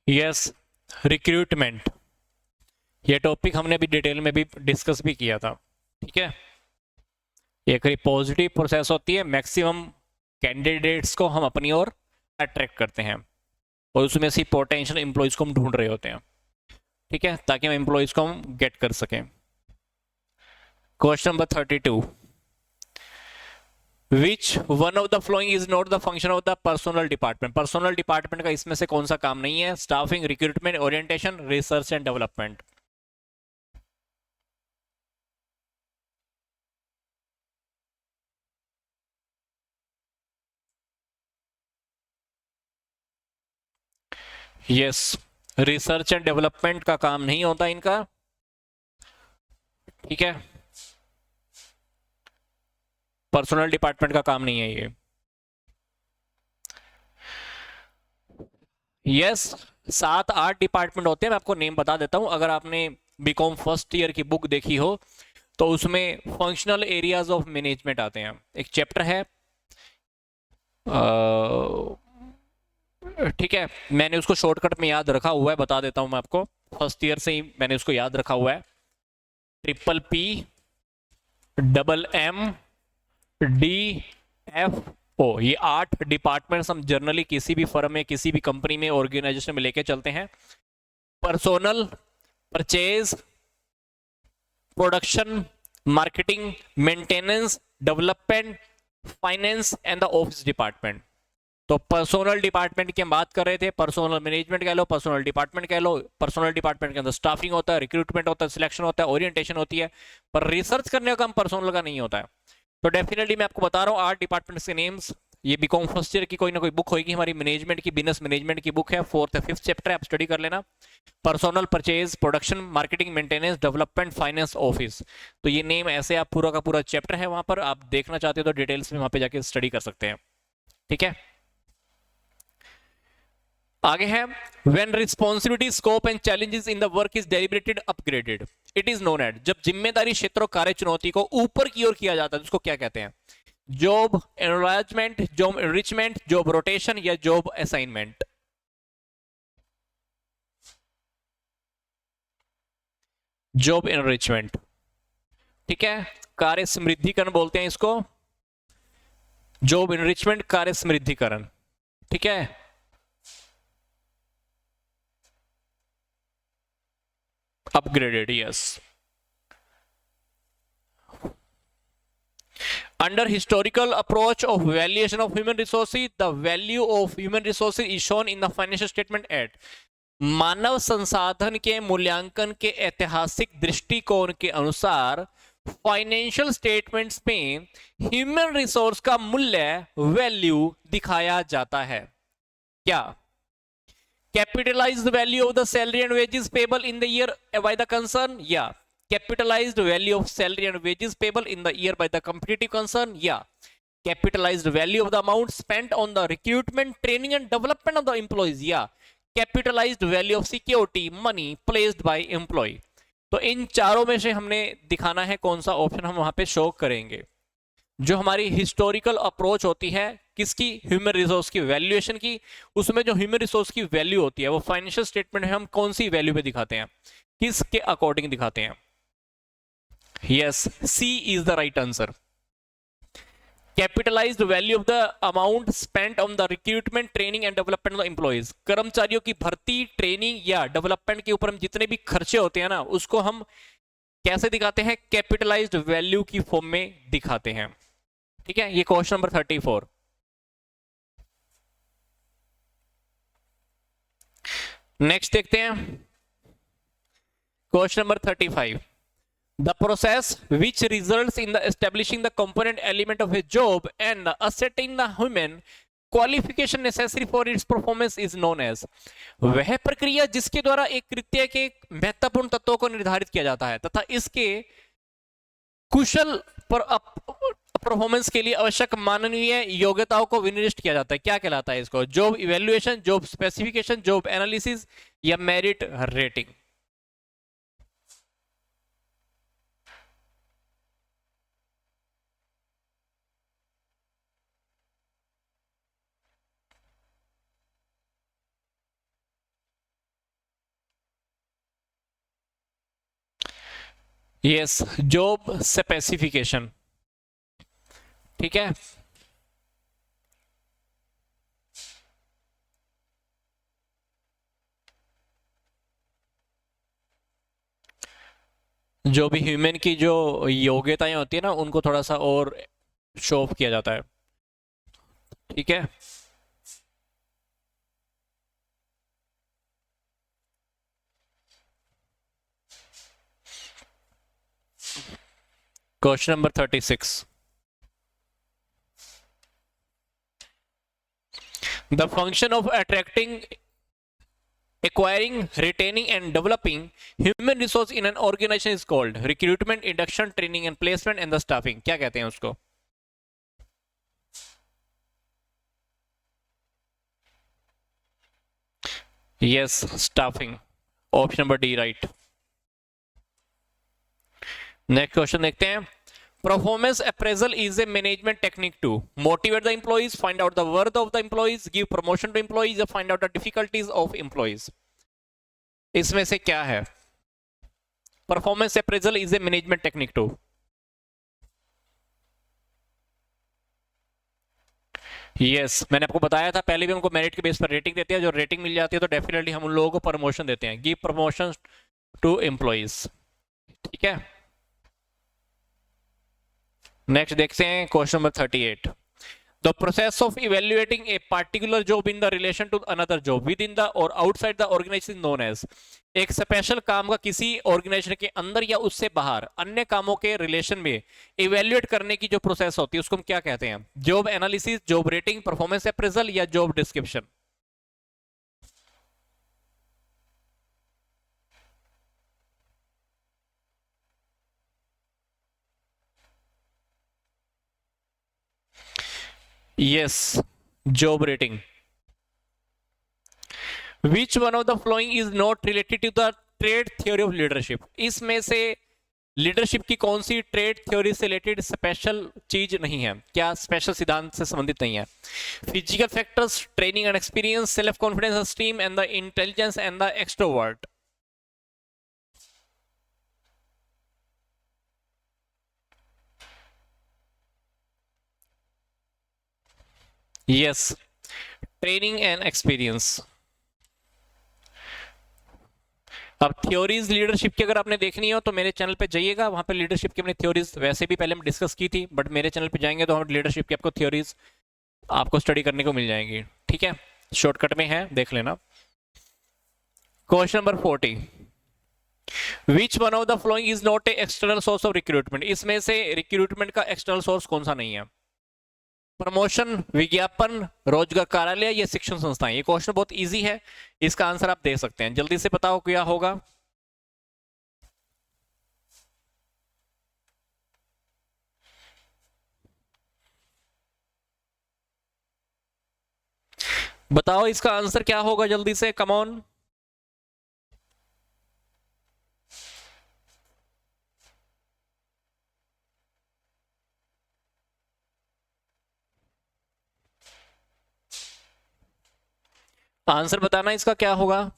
Yes, recruitment, ये topic हमने भी डिटेल में भी डिस्कस भी किया था। ठीक है, एक पॉजिटिव प्रोसेस होती है, मैक्सिमम कैंडिडेट्स को हम अपनी ओर अट्रैक्ट करते हैं और उसमें से पोटेंशियल एम्प्लॉयज को हम ढूंढ रहे होते हैं। ठीक है, ताकि हम एम्प्लॉयज को हम गेट कर सकें। Question number 32, which one of the following is not the function of the personal department. Personal department का इसमें से कौन सा काम नहीं है? Staffing, recruitment, orientation, research and development. Yes, research and development का काम नहीं होता इनका। ठीक है, पर्सनल डिपार्टमेंट का काम नहीं है ये। यस, 7-8 डिपार्टमेंट होते हैं, मैं आपको नेम बता देता हूं। अगर आपने बीकॉम फर्स्ट ईयर की बुक देखी हो तो उसमें फंक्शनल एरियाज ऑफ मैनेजमेंट आते हैं, एक चैप्टर है। ठीक है, मैंने उसको शॉर्टकट में याद रखा हुआ है, बता देता हूं मैं आपको। फर्स्ट ईयर से ही मैंने उसको याद रखा हुआ है। PPPMDFO, ये 8 डिपार्टमेंट्स हम जनरली किसी भी फर्म में, किसी भी कंपनी में, ऑर्गेनाइजेशन में लेके चलते हैं। Personnel, purchase, production, marketing, maintenance, development, finance and the office department. तो पर्सोनल डिपार्टमेंट की हम बात कर रहे थे, पर्सोनल मैनेजमेंट कह लो, पर्सोनल डिपार्टमेंट कह लो। पर्सोनल डिपार्टमेंट के अंदर स्टाफिंग होता है, रिक्रूटमेंट होता है, सिलेक्शन होता है, ओरिएंटेशन होती है, पर रिसर्च करने का काम पर्सोनल का नहीं होता है। तो डेफिनेटली मैं आपको बता रहा हूँ 8 डिपार्टमेंट्स के नेम्स। ये बीकॉम फर्स्ट ईयर की कोई ना कोई बुक होगी हमारी, मैनेजमेंट की, बिजनेस मैनेजमेंट की बुक है, 4th या 5th चैप्टर है, आप स्टडी कर लेना। Personnel, purchase, production, marketing, maintenance, development, finance, office. तो ये नेम ऐसे आप पूरा का पूरा चैप्टर है वहां पर, आप देखना चाहते हो तो डिटेल्स में वहां पे जाके स्टडी कर सकते हैं। ठीक है, आगे है, when responsibility, scope and challenges in the work is deliberated upgraded, it is known at. जब जिम्मेदारी क्षेत्र और कार्य चुनौती को ऊपर की ओर किया जाता है उसको क्या कहते हैं? Job enlargement, job enrichment, job rotation या जॉब असाइनमेंट। Job enrichment. ठीक है, कार्य समृद्धिकरण बोलते हैं इसको, जॉब एनरिचमेंट, कार्य समृद्धिकरण। ठीक है, upgraded, yes. Under historical approach of valuation of human resources, the value of human resources is shown in the financial statement at। मानव संसाधन के मूल्यांकन के ऐतिहासिक दृष्टिकोण के अनुसार फाइनेंशियल स्टेटमेंट्स में ह्यूमन रिसोर्स का मूल्य, वैल्यू दिखाया जाता है। क्या? Capitalised value of the salary and wages payable in the year by the concern, या capitalized value of salary and wages payable in the year by the competitive concern, या capitalized value of the amount spent on the recruitment, training and development of the employees, या capitalized value of security money placed by employee। तो इन चारों में से हमने दिखाना है कौन सा ऑप्शन हम वहां पे शो करेंगे। जो हमारी हिस्टोरिकल अप्रोच होती है किसकी? ह्यूमन रिसोर्स की वैल्यूएशन की। उसमें जो ह्यूमन रिसोर्स की वैल्यू होती है वो फाइनेंशियल स्टेटमेंट में हम कौन सी वैल्यू पे दिखाते हैं, किसके अकॉर्डिंग दिखाते हैं? Yes, C is the right answer. Capitalized value of the amount spent on the recruitment, training and development of the employees। कर्मचारियों की भर्ती, ट्रेनिंग या डेवलपमेंट के ऊपर हम जितने भी खर्चे होते हैं ना उसको हम कैसे दिखाते हैं? कैपिटलाइज्ड वैल्यू की फॉर्म में दिखाते हैं। ठीक है, ये क्वेश्चन नंबर 34। नेक्स्ट देखते हैं question number 35। The process which results in the establishing the component element of a job and ascertaining the human qualification necessary for its performance is known as। वह प्रक्रिया जिसके द्वारा एक कृत्य के महत्वपूर्ण तत्वों को निर्धारित किया जाता है तथा इसके कुशल पर परफॉर्मेंस के लिए आवश्यक मानवीय योग्यताओं को विनिर्दिष्ट किया जाता है, क्या कहलाता है इसको? Job evaluation, job specification, job analysis या merit rating. Yes, job specification, ठीक है। जो भी ह्यूमन की जो योग्यताएं होती है ना, उनको थोड़ा सा और शो ऑफ किया जाता है, ठीक है। Question number 36, the function of attracting, acquiring, retaining and developing human resource in an organization is called recruitment, induction, training and placement and the staffing। क्या कहते हैं उसको? yes, staffing, option number D right. Next question देखते हैं, performance appraisal is a management technique to motivate the employees, find out the worth of the employees, give promotion to employees or find out the difficulties of employees। इसमें से क्या है? Performance appraisal is a management technique to, yes, मैंने आपको बताया था पहले भी, हमको मेरिट के बेस पर रेटिंग देते हैं, जो रेटिंग मिल जाती है तो डेफिनेटली हम उन लोगों को प्रमोशन देते हैं, गिव प्रमोशन टू एम्प्लॉइज, ठीक है। नेक्स्ट देखते हैं question number 38, the process of evaluating a particular job in the relation to another job within the or outside the organization known as, एक स्पेशल काम का किसी ऑर्गेनाइजेशन के अंदर या उससे बाहर अन्य कामों के रिलेशन में इवेल्युएट करने की जो प्रोसेस होती है उसको हम क्या कहते हैं? Job analysis, job rating, performance appraisal या job description? Yes, job rating. Which one of the following is not related to the trade theory of leadership? इसमें से लीडरशिप की कौन सी ट्रेड थ्योरी से रिलेटेड स्पेशल चीज नहीं है? क्या स्पेशल सिद्धांत से संबंधित नहीं है? Physical factors, training and experience, self confidence, steam and the intelligence and the extrovert. Yes, training and experience. अब थ्योरीज लीडरशिप की अगर आपने देखनी हो तो मेरे चैनल पे जाइएगा, वहां पे लीडरशिप की अपनी थ्योरीज वैसे भी पहले हम डिस्कस की थी, बट मेरे चैनल पे जाएंगे तो हम लीडरशिप की आपको थ्योरीज आपको स्टडी करने को मिल जाएंगी, ठीक है। शॉर्टकट में है, देख लेना। Question number 40, which one of the following is not a external source of recruitment? इसमें से रिक्रूटमेंट का एक्सटर्नल सोर्स कौन सा नहीं है? प्रमोशन, विज्ञापन, रोजगार कार्यालय या शिक्षण संस्थाएं? ये क्वेश्चन बहुत इजी है, इसका आंसर आप दे सकते हैं, जल्दी से बताओ क्या होगा। बताओ इसका आंसर क्या होगा, जल्दी से, कम ऑन। आंसर बताना इसका क्या होगा।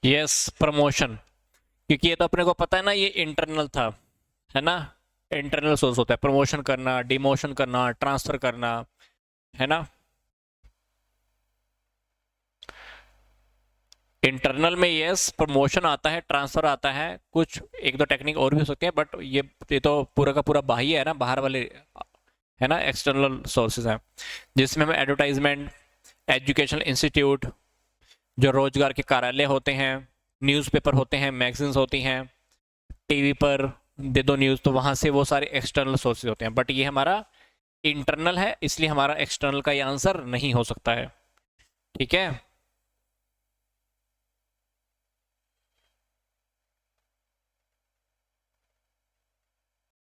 यस, प्रमोशन, क्योंकि ये तो अपने को पता है ना, ये इंटरनल था, है ना, इंटरनल सोर्स होता है, प्रमोशन करना, डिमोशन करना, ट्रांसफर करना, है ना। इंटरनल में यस प्रमोशन आता है, ट्रांसफर आता है, कुछ एक दो टेक्निक और भी हो सकते हैं, बट ये तो पूरा का पूरा बाह्य है ना, बाहर वाले है ना, एक्सटर्नल सोर्सेज हैं, जिसमें हम एडवर्टाइजमेंट, एजुकेशनल इंस्टीट्यूट, जो रोजगार के कार्यालय होते हैं, न्यूज़पेपर होते हैं, मैगजीन्स होती हैं, टीवी पर दे दो न्यूज़, तो वहाँ से वो सारे एक्सटर्नल सोर्सेज होते हैं, बट ये हमारा इंटरनल है, इसलिए हमारा एक्सटर्नल का ये आंसर नहीं हो सकता है, ठीक है।